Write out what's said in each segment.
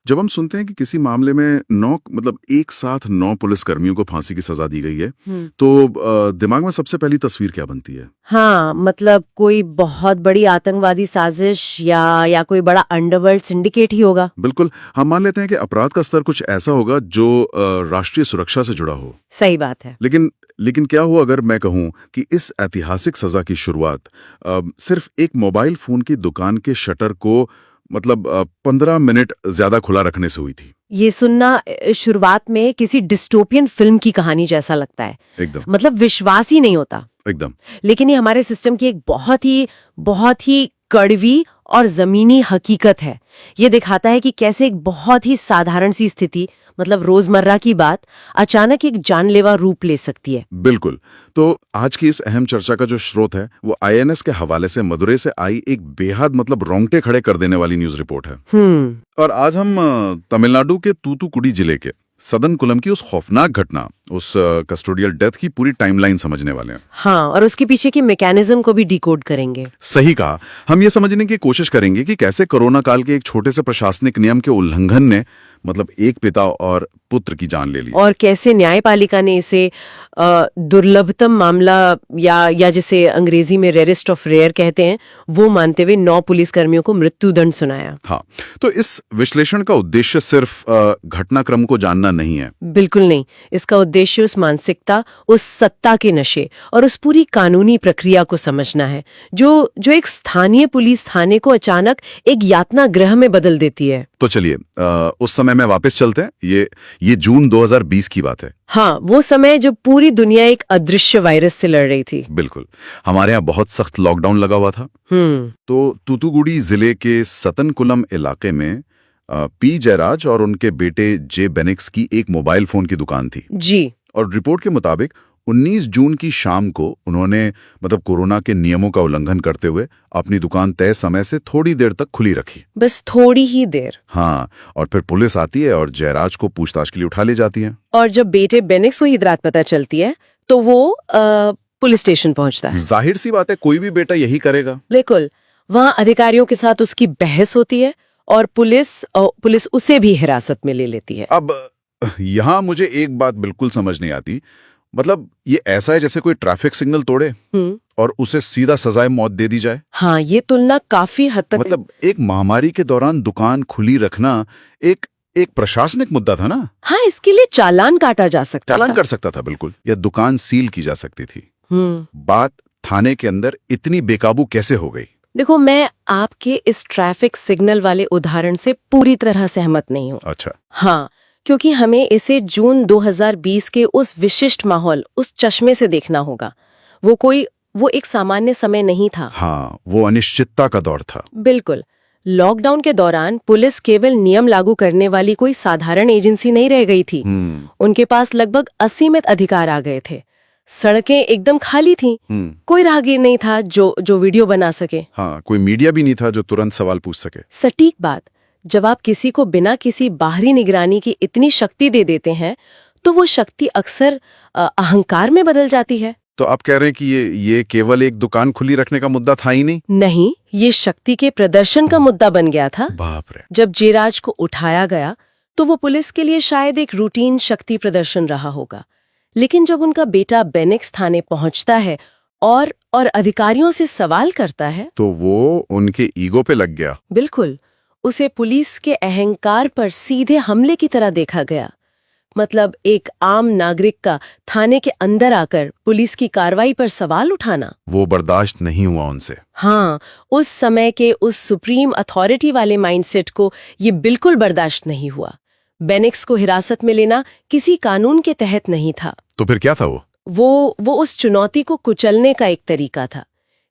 जब हम सुनते हैं कि किसी मामले में एक साथ 9 पुलिसकर्मियों को फांसी की सजा दी गई है, तो दिमाग में सबसे पहली तस्वीर क्या बनती है? हाँ, मतलब कोई बहुत बड़ी आतंकवादी साजिश या कोई बड़ा अंडरवर्ल्ड सिंडिकेट ही होगा। बिल्कुल, हम मान लेते हैं कि अपराध का स्तर कुछ ऐसा होगा जो राष्ट्रीय सुरक्षा से जुड़ा हो। सही बात है। लेकिन क्या हो अगर मैं कहूं कि इस ऐतिहासिक सजा की शुरुआत सिर्फ एक मोबाइल फोन की दुकान के शटर को 15 मिनट ज्यादा खुला रखने से हुई थी। ये सुनना शुरुआत में किसी डिस्टोपियन फिल्म की कहानी जैसा लगता है। एकदम मतलब विश्वास ही नहीं होता। एकदम। लेकिन ये हमारे सिस्टम की एक बहुत ही कड़वी और जमीनी हकीकत है। ये दिखाता है कि कैसे एक बहुत ही साधारण सी स्थिति, मतलब रोजमर्रा की बात, अचानक एक जानलेवा रूप ले सकती है। बिल्कुल। तो आज की इस अहम चर्चा का जो स्रोत है वो आईएनएस के हवाले से मदुरै से आई एक बेहद रोंगटे खड़े कर देने वाली न्यूज रिपोर्ट है। और आज हम तमिलनाडु के तूतुकुड़ी जिले के सदनकुलम की उस खौफनाक घटना, उस कस्टोडियल डेथ की पूरी टाइमलाइन समझने वाले हैं। हाँ, और उसके पीछे की मैकेनिज्म को भी डिकोड करेंगे। सही कहा। हम ये समझने की कोशिश करेंगे कि कैसे कोरोना काल के एक छोटे से प्रशासनिक नियम के उल्लंघन ने एक पिता और पुत्र की जान ले ली, और कैसे न्यायपालिका ने इसे दुर्लभतम मामला या जिसे अंग्रेजी में रेयरेस्ट ऑफ रेयर कहते हैं, वो मानते हुए 9 पुलिसकर्मियों को मृत्युदंड सुनाया। हाँ, तो इस विश्लेषण का उद्देश्य सिर्फ घटनाक्रम को जानना नहीं है। बिल्कुल नहीं। इसका उद्देश्य उस मानसिकता, उस सत्ता के नशे और उस पूरी कानूनी प्रक्रिया को समझना है जो एक स्थानीय पुलिस थाने को अचानक एक यातना गृह में बदल देती है। तो चलिए उस समय में वापस चलते हैं। ये जून 2020 की बात है। हाँ, वो समय जब पूरी दुनिया एक अदृश्य वायरस से लड़ रही थी। बिल्कुल। हमारे यहाँ बहुत सख्त लॉकडाउन लगा हुआ था। तो तूतुकुड़ी जिले के सतनकुलम इलाके में पी जयराज और उनके बेटे जे बेनिक्स की एक मोबाइल फोन की दुकान थी जी। और रिपोर्ट के मुताबिक 19 जून की शाम को उन्होंने कोरोना के नियमों का उल्लंघन करते हुए अपनी दुकान तय समय से थोड़ी देर तक खुली रखी। बस थोड़ी ही देर। हाँ, और फिर पुलिस आती है और जयराज को पूछताछ के लिए उठा ले जाती है। और जब बेटे बेनिक्स को हित रात पता चलती है तो वो पुलिस स्टेशन पहुंचता है। जाहिर सी बात है, कोई भी बेटा यही करेगा। बिल्कुल। वहां अधिकारियों के साथ उसकी बहस होती है और पुलिस उसे भी हिरासत में ले लेती है। अब यहाँ मुझे एक बात बिल्कुल समझ नहीं आती। ये ऐसा है जैसे कोई ट्रैफिक सिग्नल तोड़े और उसे सीधा सजाए मौत दे दी जाए। हाँ, ये तुलना काफी हद तक एक महामारी के दौरान दुकान खुली रखना एक प्रशासनिक मुद्दा था ना। हाँ, इसके लिए चालान काटा जा सकता था। चालान कर सकता था, बिल्कुल, या दुकान सील की जा सकती थी। बात थाने के अंदर इतनी बेकाबू कैसे हो गई? देखो, मैं आपके इस ट्रैफिक सिग्नल वाले उदाहरण से पूरी तरह सहमत नहीं हूँ। अच्छा। हाँ, क्योंकि हमें इसे जून 2020 के उस विशिष्ट माहौल, उस चश्मे से देखना होगा। वो एक सामान्य समय नहीं था। हाँ, वो अनिश्चितता का दौर था। बिल्कुल। लॉकडाउन के दौरान पुलिस केवल नियम लागू करने वाली कोई साधारण एजेंसी नहीं रह गई थी। उनके पास लगभग असीमित अधिकार आ गए थे। सड़कें एकदम खाली थीं। कोई राहगीर नहीं था जो वीडियो बना सके। हाँ, कोई मीडिया भी नहीं था जो तुरंत सवाल पूछ सके। सटीक बात। जब आप किसी को बिना किसी बाहरी निगरानी की इतनी शक्ति दे देते हैं तो वो शक्ति अक्सर अहंकार में बदल जाती है। तो आप कह रहे हैं कि ये केवल एक दुकान खुली रखने का मुद्दा था ही नहीं? नहीं, ये शक्ति के प्रदर्शन का मुद्दा बन गया था। बाप रे। जब जयराज को उठाया गया तो वो पुलिस के लिए शायद एक रूटीन शक्ति प्रदर्शन रहा होगा, लेकिन जब उनका बेटा बेनिक्स थाने पहुंचता है और अधिकारियों से सवाल करता है तो वो उनके ईगो पे लग गया। बिल्कुल। उसे पुलिस के अहंकार पर सीधे हमले की तरह देखा गया। मतलब एक आम नागरिक का थाने के अंदर आकर पुलिस की कार्रवाई पर सवाल उठाना, वो बर्दाश्त नहीं हुआ उनसे। हाँ, उस समय के उस सुप्रीम अथॉरिटी वाले माइंडसेट को ये बिल्कुल बर्दाश्त नहीं हुआ। बेनिक्स को हिरासत में लेना किसी कानून के तहत नहीं था। तो फिर क्या था वो उस चुनौती को कुचलने का एक तरीका था।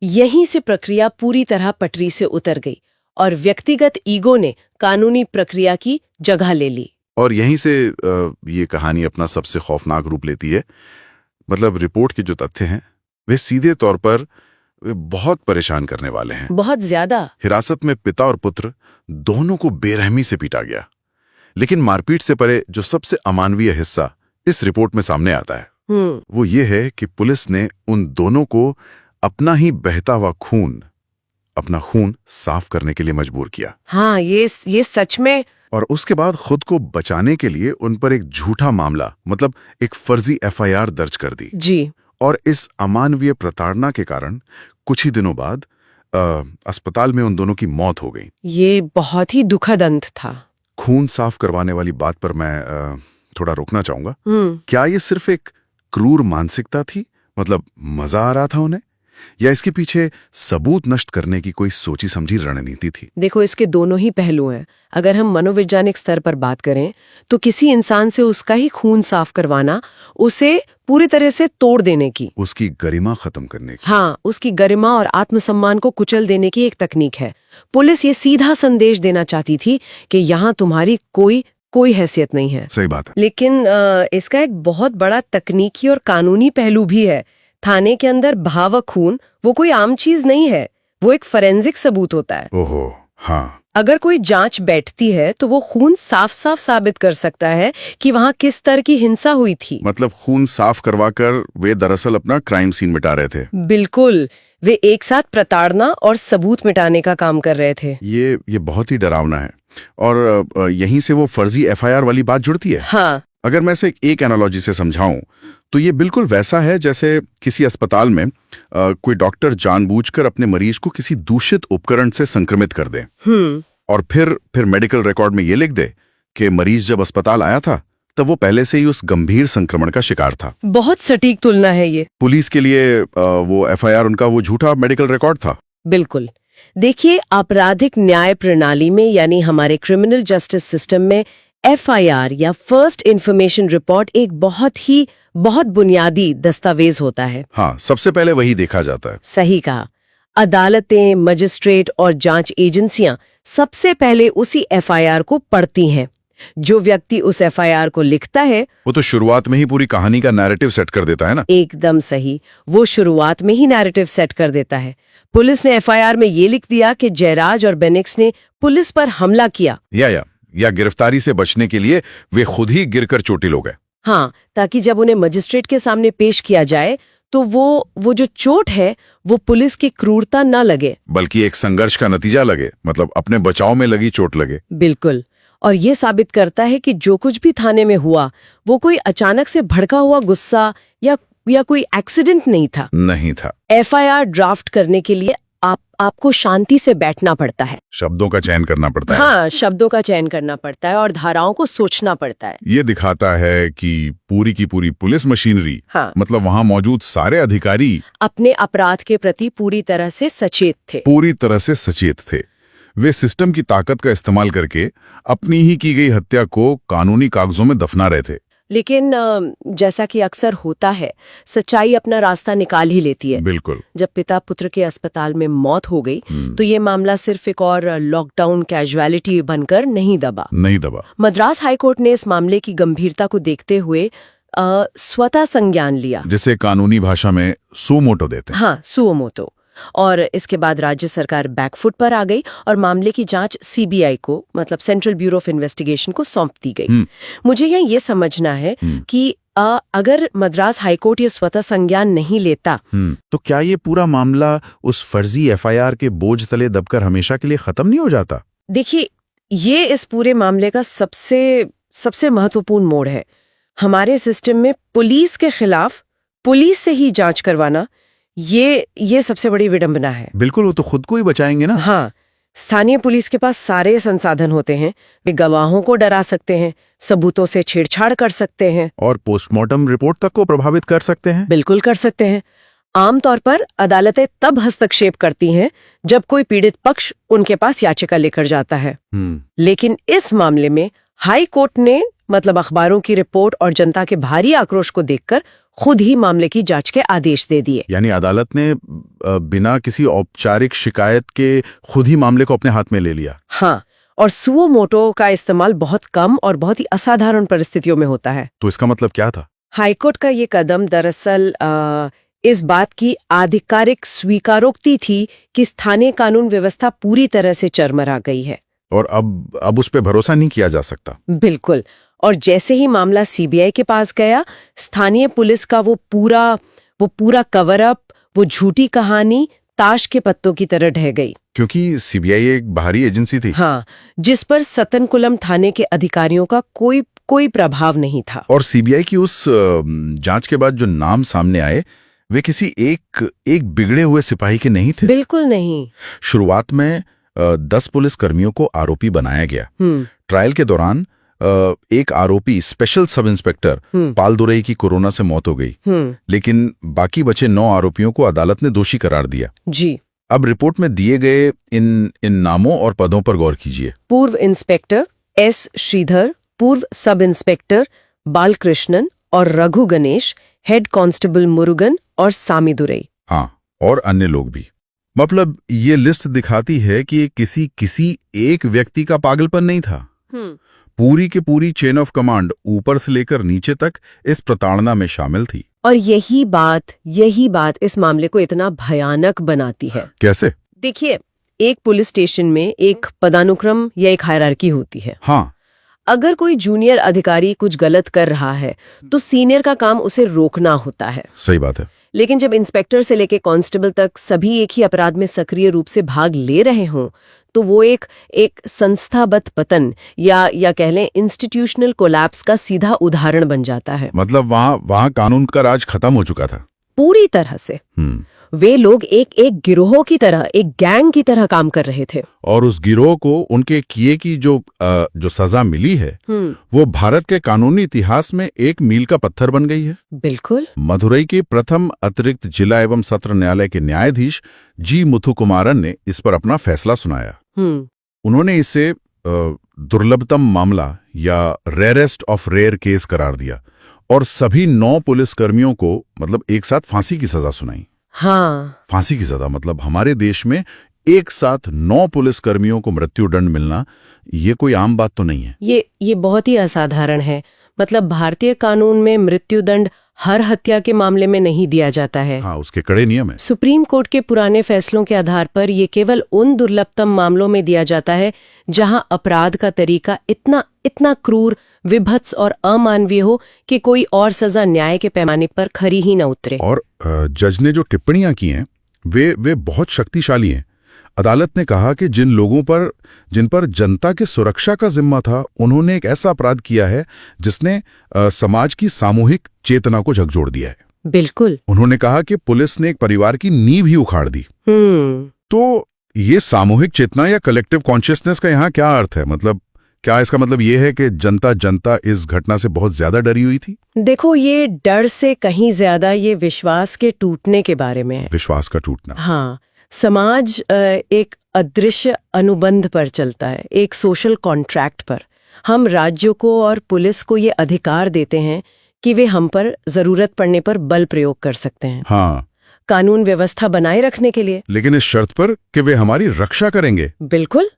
यहीं से प्रक्रिया पूरी तरह पटरी से उतर गई और व्यक्तिगत ईगो ने कानूनी प्रक्रिया की जगह ले ली। और यहीं से ये कहानी अपना सबसे खौफनाक रूप लेती है। रिपोर्ट के जो तथ्य हैं वे सीधे तौर पर बहुत परेशान करने वाले हैं। बहुत ज्यादा। हिरासत में पिता और पुत्र दोनों को बेरहमी से पीटा गया, लेकिन मारपीट से परे जो सबसे अमानवीय हिस्सा इस रिपोर्ट में सामने आता है वो ये है कि पुलिस ने उन दोनों को अपना ही बहता हुआ खून अपना खून साफ करने के लिए मजबूर किया। हाँ, ये सच में। और उसके बाद खुद को बचाने के लिए उन पर एक झूठा मामला मतलब एक फर्जी एफआईआर दर्ज कर दी। जी। और इस अमानवीय प्रताड़ना के कारण कुछ ही दिनों बाद अस्पताल में उन दोनों की मौत हो गई। ये बहुत ही दुखद अंत था। खून साफ करवाने वाली बात पर मैं थोड़ा रोकना चाहूंगा। क्या ये सिर्फ एक क्रूर मानसिकता थी, मतलब मजा आ रहा था उन्हें, या इसके पीछे सबूत नष्ट करने की कोई सोची समझी रणनीति थी? देखो, इसके दोनों ही पहलू हैं। अगर हम मनोवैज्ञानिक स्तर पर बात करें तो किसी इंसान से उसका ही खून साफ करवाना उसे पूरी तरह से तोड़ देने की, उसकी गरिमा खत्म करने की। हाँ, उसकी गरिमा और आत्मसम्मान को कुचल देने की एक तकनीक है। पुलिस ये सीधा संदेश देना चाहती थी कि यहाँ तुम्हारी कोई हैसियत नहीं है। सही बात है। लेकिन इसका एक बहुत बड़ा तकनीकी और कानूनी पहलू भी है। थाने के अंदर बहावा खून वो कोई आम चीज नहीं है, वो एक फोरेंसिक सबूत होता है। ओहो, हाँ। अगर कोई जांच बैठती है तो वो खून साफ साफ साबित कर सकता है कि वहां किस तरह की हिंसा हुई थी। मतलब खून साफ करवाकर वे दरअसल अपना क्राइम सीन मिटा रहे थे। बिल्कुल, वे एक साथ प्रताड़ना और सबूत मिटाने का काम कर रहे थे। ये बहुत ही डरावना है। और यहीं से वो फर्जी एफआईआर वाली बात जुड़ती है। हाँ। अगर मैं इसे एक एनालॉजी से समझाऊं तो ये बिल्कुल वैसा है जैसे किसी अस्पताल में कोई डॉक्टर जानबूझकर अपने मरीज को किसी दूषित उपकरण से संक्रमित कर दे और फिर मेडिकल रिकॉर्ड में ये लिख दे कि मरीज जब अस्पताल आया था तब वो पहले से ही उस गंभीर संक्रमण का शिकार था। बहुत सटीक तुलना है ये। पुलिस के लिए वो एफआईआर उनका वो झूठा मेडिकल रिकॉर्ड था। बिल्कुल। देखिए, आपराधिक न्याय प्रणाली में यानी हमारे क्रिमिनल जस्टिस सिस्टम में एफआईआर या फर्स्ट इंफॉर्मेशन रिपोर्ट एक बहुत बुनियादी दस्तावेज होता है। हाँ, सबसे पहले वही देखा जाता है। सही कहा। अदालतें, मजिस्ट्रेट और जांच एजेंसियां सबसे पहले उसी एफआईआर को पढ़ती हैं। जो व्यक्ति उस एफआईआर को लिखता है वो तो शुरुआत में ही पूरी कहानी का नैरेटिव सेट कर देता है ना। एकदम सही, वो शुरुआत में ही नैरेटिव सेट कर देता है। पुलिस ने एफआईआर में ये लिख दिया कि जयराज और बेनिक्स ने पुलिस पर हमला किया या गिरफ्तारी से बचने के लिए वे खुद ही गिरकर चोटिल हो गए। हाँ, ताकि जब उन्हें मजिस्ट्रेट के सामने पेश किया जाए तो वो जो चोट है वो पुलिस की क्रूरता न लगे, बल्कि एक संघर्ष का नतीजा लगे, मतलब अपने बचाव में लगी चोट लगे। बिल्कुल। और ये साबित करता है कि जो कुछ भी थाने में हुआ वो कोई अचानक से भड़का हुआ गुस्सा या कोई एक्सीडेंट नहीं था। एफआईआर ड्राफ्ट करने के लिए आपको शांति से बैठना पड़ता है, शब्दों का चयन करना पड़ता है। हाँ, शब्दों का चयन करना पड़ता है और धाराओं को सोचना पड़ता है। ये दिखाता है कि पूरी की पूरी पुलिस मशीनरी, हाँ, मतलब वहाँ मौजूद सारे अधिकारी अपने अपराध के प्रति पूरी तरह से सचेत थे। वे सिस्टम की ताकत का इस्तेमाल करके अपनी ही की गई हत्या को कानूनी कागजों में दफना रहे थे। लेकिन जैसा कि अक्सर होता है, सच्चाई अपना रास्ता निकाल ही लेती है। बिल्कुल। जब पिता पुत्र के अस्पताल में मौत हो गई तो ये मामला सिर्फ एक और लॉकडाउन कैजुअलिटी बनकर नहीं दबा। मद्रास हाईकोर्ट ने इस मामले की गंभीरता को देखते हुए स्वतः संज्ञान लिया, जिसे कानूनी भाषा में सुमोटो देते हैं। हाँ, सुमोटो। और इसके बाद राज्य सरकार बैकफुट पर आ गई और मामले की जांच सीबीआई को, मतलब सेंट्रल ब्यूरो ऑफ इन्वेस्टिगेशन को सौंप दी गई। मुझे यहाँ ये समझना है कि अगर मद्रास हाईकोर्ट ये स्वतः संज्ञान नहीं लेता तो क्या ये पूरा मामला उस फर्जी एफआईआर के बोझ तले दबकर हमेशा के लिए खत्म नहीं हो जाता? देखिए, ये इस पूरे मामले का सबसे महत्वपूर्ण मोड़ है। हमारे सिस्टम में पुलिस के खिलाफ पुलिस से ही जांच करवाना, ये सबसे बड़ी विडंबना है। बिल्कुल, वो तो खुद को ही बचाएंगे ना। हाँ, स्थानीय पुलिस के पास सारे संसाधन होते हैं। वे गवाहों को डरा सकते हैं, सबूतों से छेड़छाड़ कर सकते हैं और पोस्टमार्टम रिपोर्ट तक को प्रभावित कर सकते हैं। बिल्कुल कर सकते हैं। आमतौर पर अदालतें तब हस्तक्षेप करती हैं जब कोई पीड़ित पक्ष उनके पास याचिका लेकर जाता है। लेकिन इस मामले में हाई कोर्ट ने, मतलब अखबारों की रिपोर्ट और जनता के भारी आक्रोश को देखकर, खुद ही मामले की जांच के आदेश दे दिए। यानी अदालत ने बिना किसी औपचारिक शिकायत के खुद ही मामले को अपने हाथ में ले लिया। हाँ, और सुओ मोटो का इस्तेमाल बहुत कम और बहुत ही असाधारण परिस्थितियों में होता है। तो इसका मतलब क्या था? हाईकोर्ट का ये कदम दरअसल इस बात की आधिकारिक स्वीकारोक्ति थी कि स्थानीय कानून व्यवस्था पूरी तरह से चरमरा गई है और अब उस पे भरोसा नहीं किया जा सकता। बिल्कुल। और जैसे ही मामला सीबीआई के पास गया, स्थानीय पुलिस का वो पूरा कवर अप, वो झूठी कहानी ताश के पत्तों की तरह ढह गई। क्योंकि सीबीआई एक बाहरी एजेंसी थी। हाँ, जिस पर सतनकुलम थाने के अधिकारियों का कोई प्रभाव नहीं था। और सीबीआई की उस जांच के बाद जो नाम सामने आए वे किसी एक बिगड़े हुए सिपाही के नहीं थे। बिल्कुल नहीं। शुरुआत में 10 पुलिस कर्मियों को आरोपी बनाया गया। ट्रायल के दौरान एक आरोपी स्पेशल सब इंस्पेक्टर पालदुरई की कोरोना से मौत हो गई, लेकिन बाकी बचे 9 आरोपियों को अदालत ने दोषी करार दिया। जी। अब रिपोर्ट में दिए गए इन नामों और पदों पर गौर कीजिए। पूर्व इंस्पेक्टर एस श्रीधर, पूर्व सब इंस्पेक्टर बालकृष्णन और रघु गणेश, हेड कांस्टेबल मुरुगन और सामीदुरई। हाँ, और अन्य लोग भी। मतलब ये लिस्ट दिखाती है कि किसी एक व्यक्ति का पागलपन नहीं था। पूरी की पूरी चेन ऑफ कमांड ऊपर से लेकर नीचे तक इस प्रताड़ना में शामिल थी। और यही बात इस मामले को इतना भयानक बनाती है। कैसे? देखिए, एक पुलिस स्टेशन में एक पदानुक्रम या एक हायरार्की होती है। हाँ। अगर कोई जूनियर अधिकारी कुछ गलत कर रहा है तो सीनियर का काम उसे रोकना होता है। सही बात है। लेकिन जब इंस्पेक्टर से लेकर कांस्टेबल तक सभी एक ही अपराध में सक्रिय रूप से भाग ले रहे हों तो वो एक संस्थागत पतन या कह लें इंस्टीट्यूशनल कोलैप्स का सीधा उदाहरण बन जाता है। मतलब वहां कानून का राज खत्म हो चुका था पूरी तरह से। वे लोग एक गिरोह की तरह, एक गैंग की तरह काम कर रहे थे। और उस गिरोह को उनके किए की जो सजा मिली है वो भारत के कानूनी इतिहास में एक मील का पत्थर बन गई है। बिल्कुल। मदुरई के प्रथम अतिरिक्त जिला एवं सत्र न्यायालय के न्यायाधीश जी मुथुकुमारन ने इस पर अपना फैसला सुनाया। उन्होंने इसे दुर्लभतम मामला या रेयरेस्ट ऑफ रेयर केस करार दिया और सभी 9 पुलिसकर्मियों को मतलब एक साथ फांसी की सजा सुनाई। हाँ, फांसी की सजा मतलब हमारे देश में एक साथ 9 पुलिसकर्मियों को मृत्युदंड मिलना ये कोई आम बात तो नहीं है। ये बहुत ही असाधारण है। मतलब भारतीय कानून में मृत्युदंड हर हत्या के मामले में नहीं दिया जाता है। हाँ, उसके कड़े नियम है। सुप्रीम कोर्ट के पुराने फैसलों के आधार पर ये केवल उन दुर्लभतम मामलों में दिया जाता है जहां अपराध का तरीका इतना क्रूर, विभत्स और अमानवीय हो कि कोई और सजा न्याय के पैमाने पर खरी ही न उतरे। और जज ने जो टिप्पणियां की हैं वे बहुत शक्तिशाली हैं। अदालत ने कहा कि जिन पर जनता की सुरक्षा का जिम्मा था उन्होंने एक ऐसा अपराध किया है जिसने समाज की सामूहिक चेतना को झकझोर दिया है। बिल्कुल। उन्होंने कहा कि पुलिस ने एक परिवार की नींव ही उखाड़ दी। तो ये सामूहिक चेतना या कलेक्टिव कॉन्शियसनेस का यहाँ क्या अर्थ है? मतलब क्या इसका मतलब ये है कि जनता इस घटना से बहुत ज्यादा डरी हुई थी? देखो, ये डर से कहीं ज्यादा ये विश्वास के टूटने के बारे में है। विश्वास का टूटना। हाँ, समाज एक अदृश्य अनुबंध पर चलता है, एक सोशल कॉन्ट्रैक्ट पर। हम राज्यों को और पुलिस को ये अधिकार देते हैं कि वे हम पर जरूरत पड़ने पर बल प्रयोग कर सकते हैं। हाँ, कानून व्यवस्था बनाए रखने के लिए। लेकिन इस शर्त पर कि वे हमारी रक्षा करेंगे। बिल्कुल।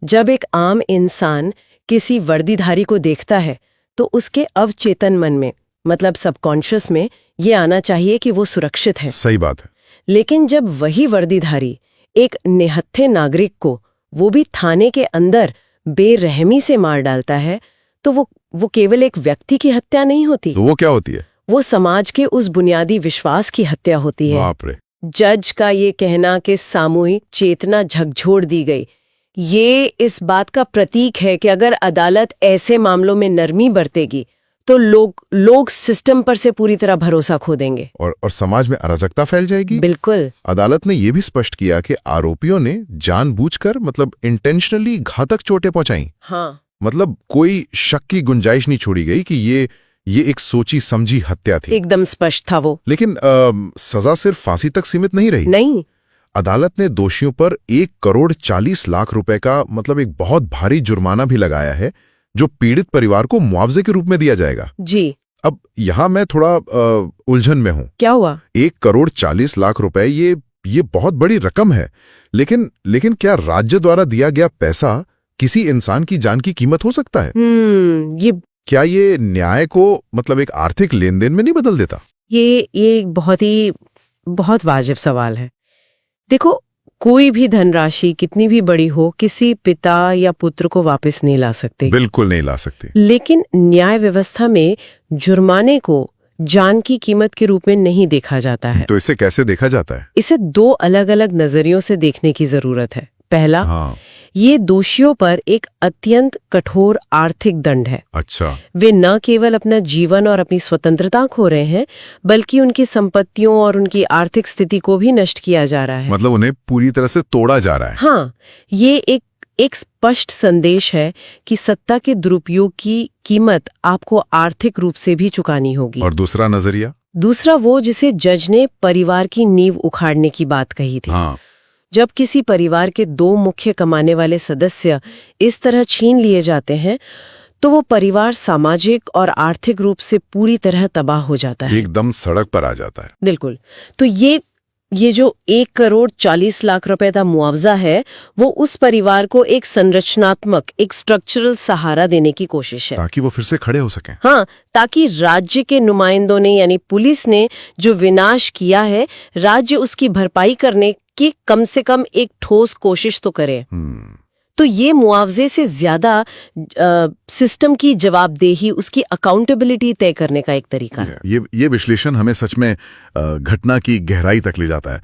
जब एक आम इंसान किसी वर्दीधारी को देखता है तो उसके अवचेतन मन में, मतलब सबकॉन्शियस में, ये आना चाहिए कि वो सुरक्षित है। सही बात है। लेकिन जब वही वर्दीधारी एक निहत्थे नागरिक को, वो भी थाने के अंदर, बेरहमी से मार डालता है तो वो केवल एक व्यक्ति की हत्या नहीं होती। तो वो क्या होती है? वो समाज के उस बुनियादी विश्वास की हत्या होती है। बाप रे। जज का ये कहना कि सामूहिक चेतना झकझोर दी गई, ये इस बात का प्रतीक है कि अगर अदालत ऐसे मामलों में नरमी बरतेगी तो लोग सिस्टम पर से पूरी तरह भरोसा खो देंगे और समाज में अराजकता फैल जाएगी। बिल्कुल। अदालत ने यह भी स्पष्ट किया कि आरोपियों ने जानबूझकर, मतलब इंटेंशनली घातक चोटें पहुंचाई। हाँ, मतलब कोई शक की गुंजाइश नहीं छोड़ी गई कि ये एक सोची समझी हत्या थी। एकदम स्पष्ट था वो। लेकिन सजा सिर्फ फांसी तक सीमित नहीं रही। नहीं, अदालत ने दोषियों पर 1,40,00,000 रुपए का, मतलब एक बहुत भारी जुर्माना भी लगाया है जो पीड़ित परिवार को मुआवजे के रूप में दिया जाएगा। जी। अब यहां मैं थोड़ा उलझन में हूं। क्या हुआ? 1,40,00,000 रुपए ये बहुत बड़ी रकम है, लेकिन क्या राज्य द्वारा दिया गया पैसा किसी इंसान की जान की कीमत हो सकता है? क्या ये न्याय को, मतलब एक आर्थिक लेन देन में नहीं बदल देता? ये बहुत वाजिब सवाल है। देखो, कोई भी धनराशि कितनी भी बड़ी हो किसी पिता या पुत्र को वापस नहीं ला सकते। बिल्कुल नहीं ला सकते। लेकिन न्याय व्यवस्था में जुर्माने को जान की कीमत के रूप में नहीं देखा जाता है। तो इसे कैसे देखा जाता है? इसे दो अलग अलग नजरियों से देखने की जरूरत है। पहला, हाँ, ये दोषियों पर एक अत्यंत कठोर आर्थिक दंड है। अच्छा, वे न केवल अपना जीवन और अपनी स्वतंत्रता खो रहे हैं, बल्कि उनकी संपत्तियों और उनकी आर्थिक स्थिति को भी नष्ट किया जा रहा है। मतलब उन्हें पूरी तरह से तोड़ा जा रहा है। हाँ, ये एक स्पष्ट संदेश है कि सत्ता के दुरुपयोग की कीमत आपको आर्थिक रूप से भी चुकानी होगी। और दूसरा नजरिया? दूसरा वो जिसे जज ने परिवार की नींव उखाड़ने की बात कही थी। हाँ, जब किसी परिवार के दो मुख्य कमाने वाले सदस्य इस तरह छीन लिए जाते हैं, तो वो परिवार सामाजिक और आर्थिक रूप से पूरी तरह तबाह हो जाता है। एकदम सड़क पर आ जाता है। बिल्कुल। तो ये जो 1,40,00,000 रुपए का मुआवजा है, वो उस परिवार को एक संरचनात्मक, एक स्ट्रक्चरल सहारा देने की कोशिश है। ताकि वो फिर से खड़े हो सकें। हाँ, ताकि राज्य के नुमाइंदों ने यानी पुलिस ने जो विनाश किया है, राज्य उसकी भरपाई करने की कम से कम एक ठोस कोशिश तो करे। तो ये मुआवजे से ज्यादा सिस्टम की जवाबदेही, उसकी अकाउंटेबिलिटी तय करने का एक तरीका है। ये विश्लेषण हमें सच में घटना की गहराई तक ले जाता है।